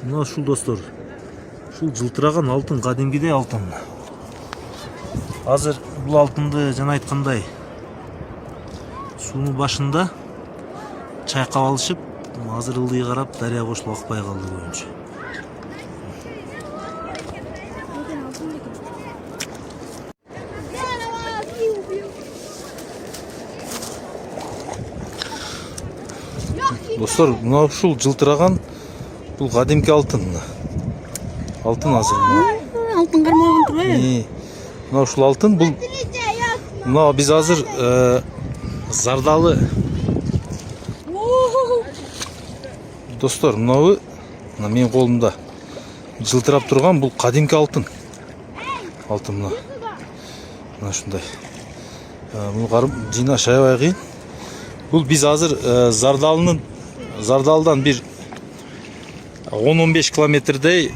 Мына ушул достор, ушул жылтыраган алтын кадимгидей алтын. Азыр бул алтынды жана айткандай суунун башында чайкап алышып, азыр ылдый карап дарыя кошулуп акпай калды көбүнчө. Достор, мына ушул жылтыраган бул кадимки алтын. Алтын азыр. Алтын кармаган турбайбы? Мына ушул алтын бул. Мына биз азыр Зардалы. Достор, мына менин колумда жылтырап турган бул кадимки алтын. Алтын мына. Мына ушундай. Муну карып жыйнаш аябай кыйын. Бул биз азыр Зардалыдан бир 10-15 километрдей